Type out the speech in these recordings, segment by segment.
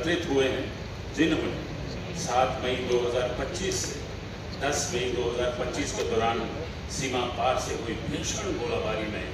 एकत्रित हुए हैं, जिन्होंने 7 मई 2025 से 10 मई 2025 के दौरान सीमा पार से हुई भीषण गोलाबारी में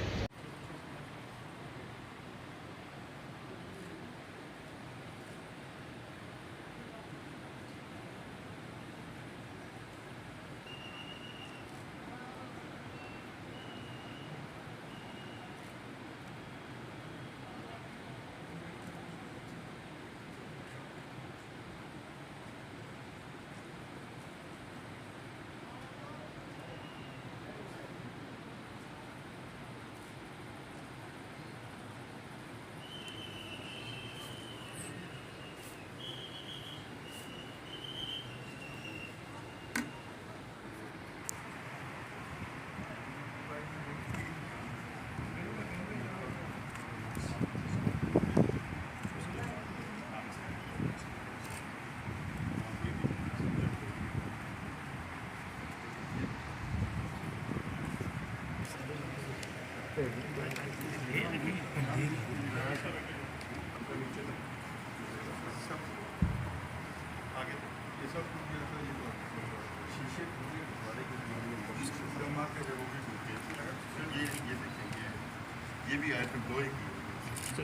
ये भी आइटम दो ही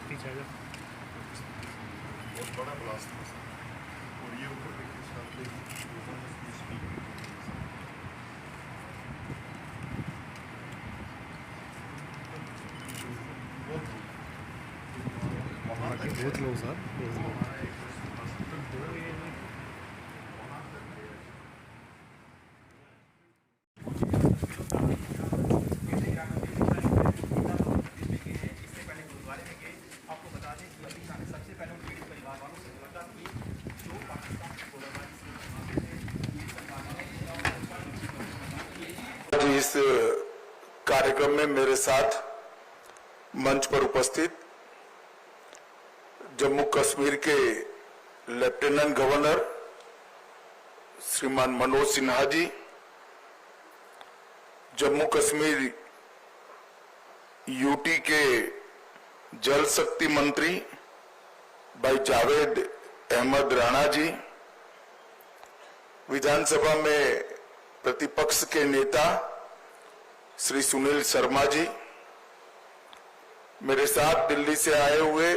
पीछे बहुत बड़ा ब्लास्ट था और ये ऊपर देखिए बहुत लोग सर इस कार्यक्रम में मेरे साथ मंच पर उपस्थित जम्मू कश्मीर के लेफ्टिनेंट गवर्नर श्रीमान मनोज सिन्हा जी, जम्मू कश्मीर यूटी के जल शक्ति मंत्री भाई जावेद अहमद राणा जी, विधानसभा में प्रतिपक्ष के नेता श्री सुनील शर्मा जी, मेरे साथ दिल्ली से आए हुए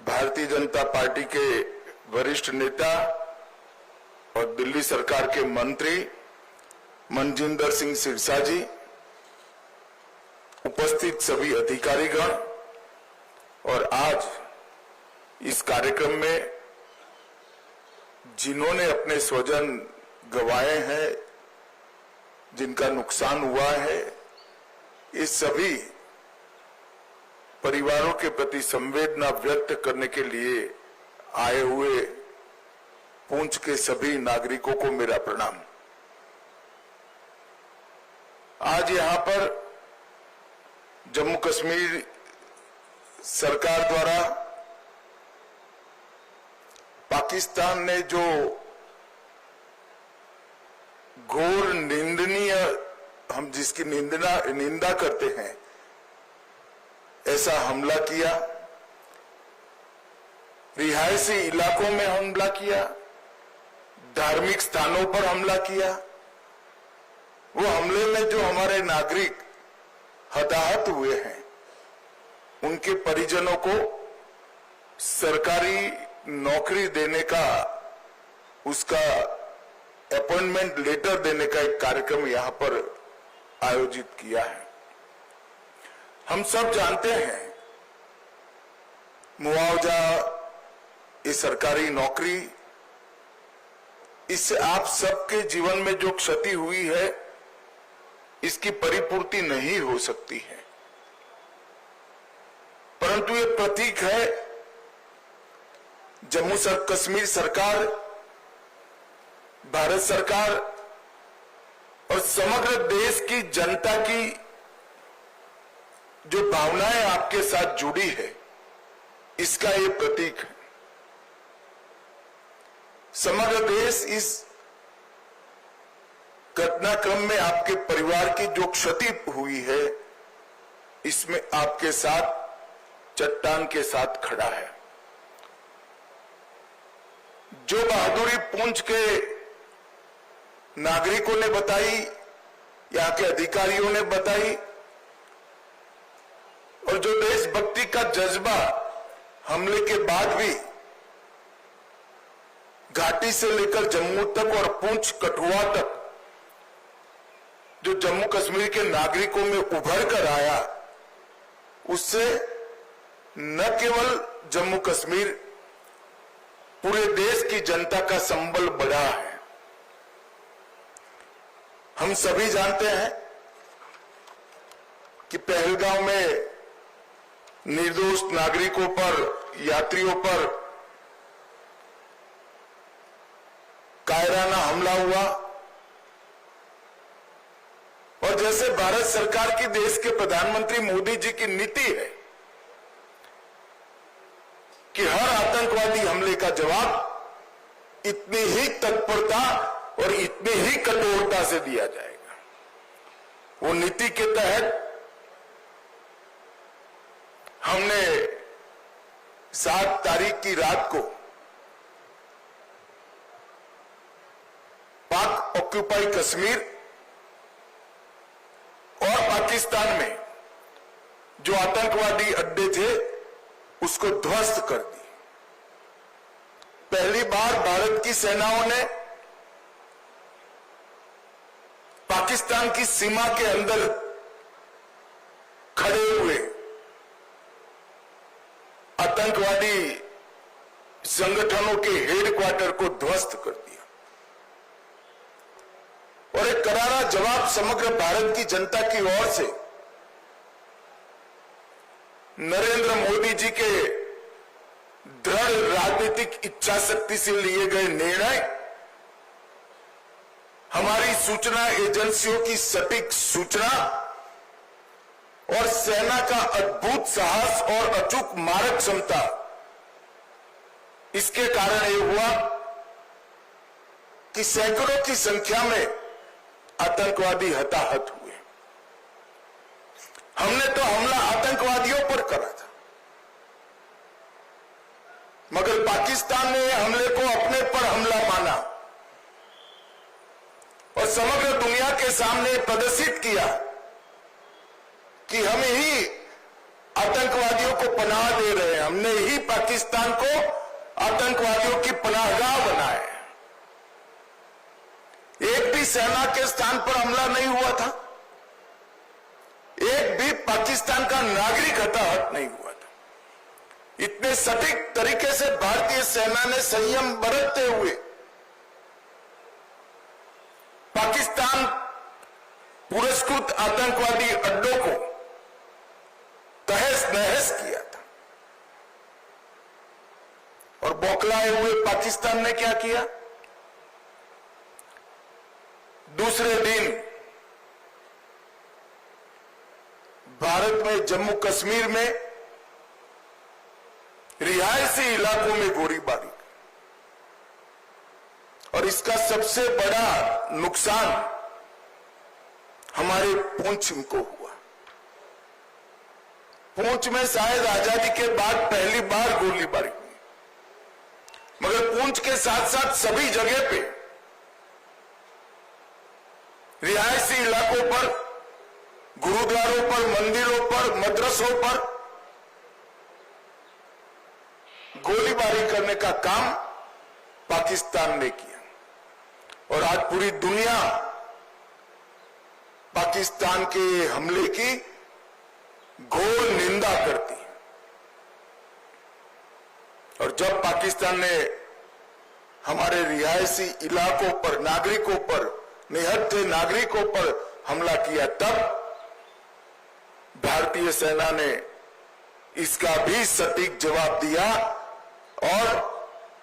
भारतीय जनता पार्टी के वरिष्ठ नेता और दिल्ली सरकार के मंत्री मनजिंदर सिंह सिरसा जी, उपस्थित सभी अधिकारीगण और आज इस कार्यक्रम में जिन्होंने अपने स्वजन गंवाए हैं, जिनका नुकसान हुआ है, इस सभी परिवारों के प्रति संवेदना व्यक्त करने के लिए आए हुए पुंछ के सभी नागरिकों को मेरा प्रणाम। आज यहां पर जम्मू कश्मीर सरकार द्वारा पाकिस्तान ने जो घोर निंदनीय, हम जिसकी निंदा करते हैं, ऐसा हमला किया, रिहायशी इलाकों में हमला किया, धार्मिक स्थानों पर हमला किया। वो हमले में जो हमारे नागरिक हताहत हुए हैं, उनके परिजनों को सरकारी नौकरी देने का, उसका अपॉइंटमेंट लेटर देने का एक कार्यक्रम यहां पर आयोजित किया है। हम सब जानते हैं मुआवजा, ये सरकारी नौकरी, इससे आप सबके जीवन में जो क्षति हुई है, इसकी परिपूर्ति नहीं हो सकती है, परंतु ये प्रतीक है जम्मू कश्मीर सरकार, भारत सरकार और समग्र देश की जनता की जो भावनाएं आपके साथ जुड़ी है, इसका ये प्रतीक है। समग्र देश इस घटनाक्रम में आपके परिवार की जो क्षति हुई है, इसमें आपके साथ चट्टान के साथ खड़ा है। जो बहादुरी पूंछ के नागरिकों ने बताई, यहां के अधिकारियों ने बताई, और जो देशभक्ति का जज्बा हमले के बाद भी घाटी से लेकर जम्मू तक और पुंछ कठुआ तक जो जम्मू कश्मीर के नागरिकों में उभर कर आया, उससे न केवल जम्मू कश्मीर, पूरे देश की जनता का संबल बढ़ा है। हम सभी जानते हैं कि पहलगांव में निर्दोष नागरिकों पर, यात्रियों पर कायराना हमला हुआ, और जैसे भारत सरकार की, देश के प्रधानमंत्री मोदी जी की नीति है कि हर आतंकवादी हमले का जवाब इतनी ही तत्परता और इतनी ही कठोरता से दिया जाएगा। वो नीति के तहत हमने 7 तारीख की रात को पाक ऑक्यूपाई कश्मीर और पाकिस्तान में जो आतंकवादी अड्डे थे उसको ध्वस्त कर दी। पहली बार भारत की सेनाओं ने पाकिस्तान की सीमा के अंदर खड़े हुए आतंकवादी संगठनों के हेडक्वार्टर को ध्वस्त कर दिया, और एक करारा जवाब समग्र भारत की जनता की ओर से नरेंद्र मोदी जी के दृढ़ राजनीतिक इच्छा शक्ति से लिए गए निर्णय, हमारी सूचना एजेंसियों की सटीक सूचना और सेना का अद्भुत साहस और अचूक मारक क्षमता, इसके कारण ये हुआ कि सैकड़ों की संख्या में आतंकवादी हताहत हुए। हमने तो हमला आतंकवादियों पर करा था, मगर पाकिस्तान ने हमले को अपने पर हमला माना और समग्र दुनिया के सामने प्रदर्शित किया कि हम ही आतंकवादियों को पनाह दे रहे हैं, हमने ही पाकिस्तान को आतंकवादियों की पनाहगाह बनाया है। एक भी सेना के स्थान पर हमला नहीं हुआ था, एक भी पाकिस्तान का नागरिक हताहत नहीं हुआ था। इतने सटीक तरीके से भारतीय सेना ने संयम बरतते हुए पाकिस्तान पुरस्कृत आतंकवादी अड्डों को तहस नहस किया था। और बौखलाए हुए पाकिस्तान ने क्या किया? दूसरे दिन भारत में जम्मू कश्मीर में रिहायशी इलाकों में गोलीबारी, और इसका सबसे बड़ा नुकसान हमारे पुंछ को हुआ। पुंछ में शायद आजादी के बाद पहली बार गोलीबारी हुई, मगर पुंछ के साथ साथ सभी जगह पे रिहायशी इलाकों पर, गुरुद्वारों पर, मंदिरों पर, मदरसों पर गोलीबारी करने का काम पाकिस्तान ने किया, और आज पूरी दुनिया पाकिस्तान के हमले की घोर निंदा करती है। और जब पाकिस्तान ने हमारे रिहायशी इलाकों पर, नागरिकों पर, निहत्थे नागरिकों पर हमला किया, तब भारतीय सेना ने इसका भी सटीक जवाब दिया और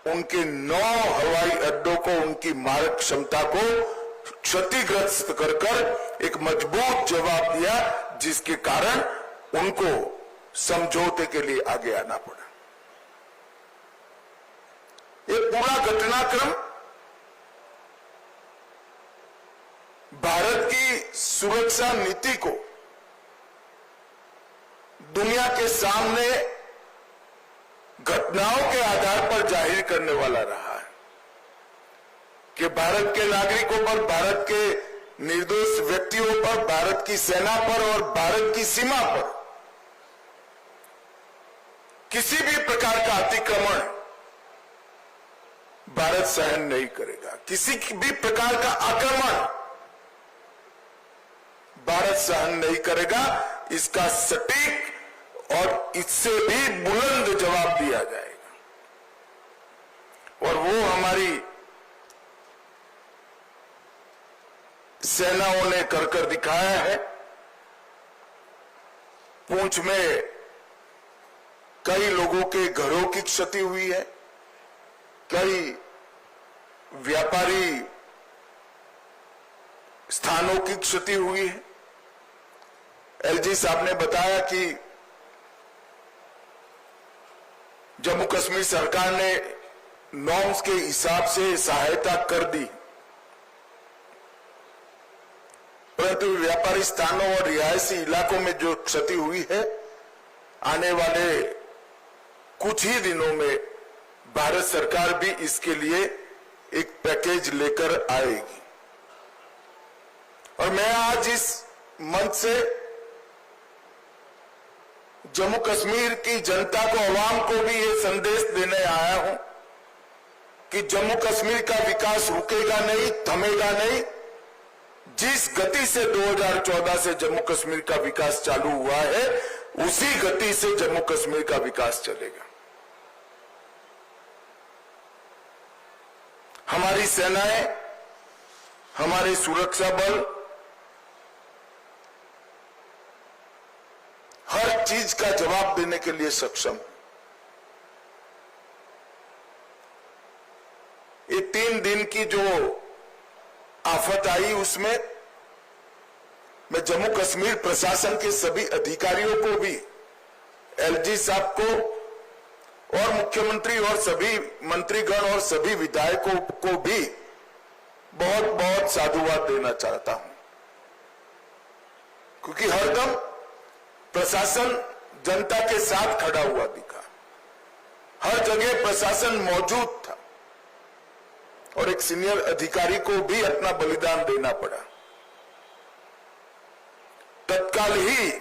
उनके 9 हवाई अड्डों को, उनकी मारक क्षमता को क्षतिग्रस्त कर कर एक मजबूत जवाब दिया, जिसके कारण उनको समझौते के लिए आगे आना पड़ा। ये पूरा घटनाक्रम भारत की सुरक्षा नीति को दुनिया के सामने घटनाओं के आधार पर जाहिर करने वाला रहा है। कि भारत के नागरिकों पर, भारत के निर्दोष व्यक्तियों पर, भारत की सेना पर और भारत की सीमा पर किसी भी प्रकार का अतिक्रमण भारत सहन नहीं करेगा। किसी भी प्रकार का आक्रमण भारत सहन नहीं करेगा। इसका सटीक और इससे भी बुलंद जवाब दिया जाएगा और वो हमारी सेनाओं ने कर दिखाया है। पुंछ में कई लोगों के घरों की क्षति हुई है, कई व्यापारी स्थानों की क्षति हुई है। एलजी साहब ने बताया कि जम्मू कश्मीर सरकार ने नॉर्म्स के हिसाब से सहायता कर दी, परंतु व्यापारी स्थानों और रिहायशी इलाकों में जो क्षति हुई है, आने वाले कुछ ही दिनों में भारत सरकार भी इसके लिए एक पैकेज लेकर आएगी। और मैं आज इस मंच से जम्मू कश्मीर की जनता को, आवाम को भी ये संदेश देने आया हूं कि जम्मू कश्मीर का विकास रुकेगा नहीं, थमेगा नहीं। जिस गति से 2014 से जम्मू कश्मीर का विकास चालू हुआ है, उसी गति से जम्मू कश्मीर का विकास चलेगा। हमारी सेनाएं, हमारे सुरक्षा बल हर चीज का जवाब देने के लिए सक्षम। ये 3 दिन की जो आफत आई, उसमें मैं जम्मू कश्मीर प्रशासन के सभी अधिकारियों को भी, एलजी साहब को और मुख्यमंत्री और सभी मंत्रीगण और सभी विधायकों को भी बहुत बहुत साधुवाद देना चाहता हूं, क्योंकि हरदम प्रशासन जनता के साथ खड़ा हुआ दिखा। हर जगह प्रशासन मौजूद था और एक सीनियर अधिकारी को भी अपना बलिदान देना पड़ा। तत्काल ही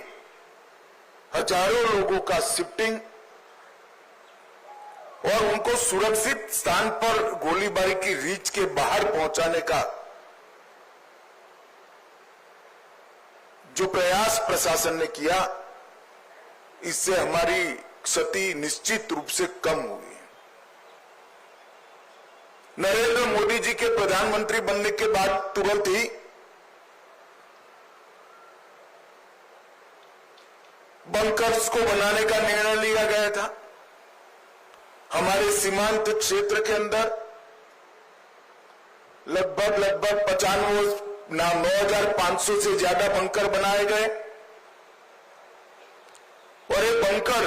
हजारों लोगों का शिफ्टिंग और उनको सुरक्षित स्थान पर गोलीबारी की रीच के बाहर पहुंचाने का जो प्रयास प्रशासन ने किया, इससे हमारी क्षति निश्चित रूप से कम हुई है। नरेंद्र मोदी जी के प्रधानमंत्री बनने के बाद तुरंत ही बंकर्स को बनाने का निर्णय लिया गया था। हमारे सीमांत क्षेत्र के अंदर लगभग 9,500 से ज्यादा बंकर बनाए गए और ये बंकर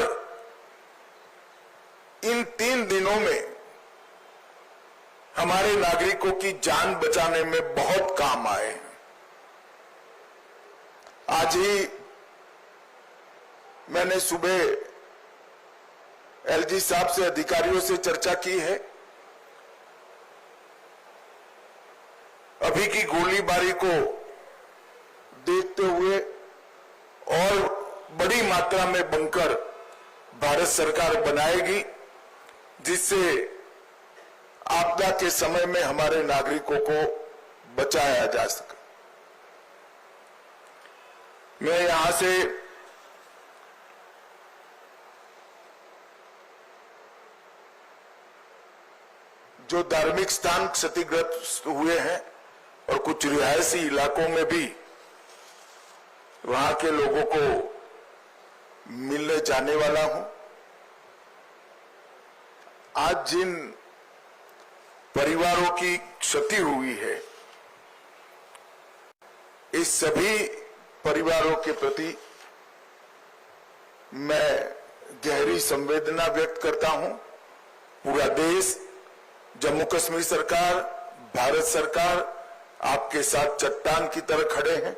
इन 3 दिनों में हमारे नागरिकों की जान बचाने में बहुत काम आए। आज ही मैंने सुबह एलजी साहब से, अधिकारियों से चर्चा की है। अभी की गोलीबारी को देखते हुए और बड़ी मात्रा में बंकर भारत सरकार बनाएगी, जिससे आपदा के समय में हमारे नागरिकों को बचाया जा सके। मैं यहां से जो धार्मिक स्थान क्षतिग्रस्त हुए हैं और कुछ रिहायशी इलाकों में भी वहां के लोगों को मिलने जाने वाला हूं। आज जिन परिवारों की क्षति हुई है, इस सभी परिवारों के प्रति मैं गहरी संवेदना व्यक्त करता हूं। पूरा देश, जम्मू कश्मीर सरकार, भारत सरकार आपके साथ चट्टान की तरह खड़े हैं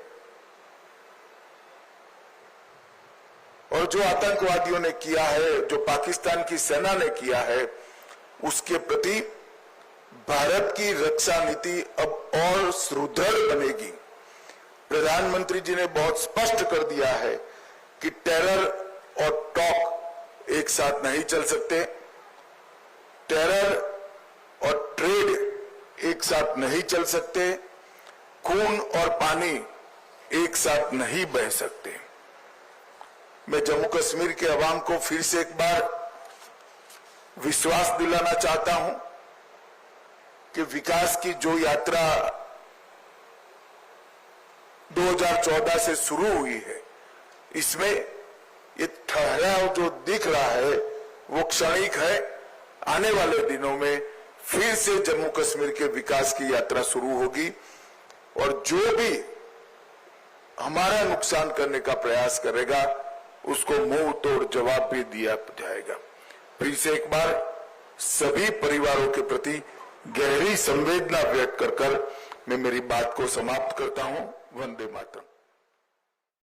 और जो आतंकवादियों ने किया है, जो पाकिस्तान की सेना ने किया है, उसके प्रति भारत की रक्षा नीति अब और सुदृढ़ बनेगी। प्रधानमंत्री जी ने बहुत स्पष्ट कर दिया है कि टेरर और टॉक एक साथ नहीं चल सकते, टेरर और ट्रेड एक साथ नहीं चल सकते, खून और पानी एक साथ नहीं बह सकते। मैं जम्मू कश्मीर के अवाम को फिर से एक बार विश्वास दिलाना चाहता हूं कि विकास की जो यात्रा 2014 से शुरू हुई है, इसमें ये ठहराव जो दिख रहा है वो क्षणिक है। आने वाले दिनों में फिर से जम्मू कश्मीर के विकास की यात्रा शुरू होगी और जो भी हमारा नुकसान करने का प्रयास करेगा उसको मुंह तोड़ जवाब भी दिया जाएगा। फिर से एक बार सभी परिवारों के प्रति गहरी संवेदना व्यक्त कर मैं मेरी बात को समाप्त करता हूं। वंदे मातरम।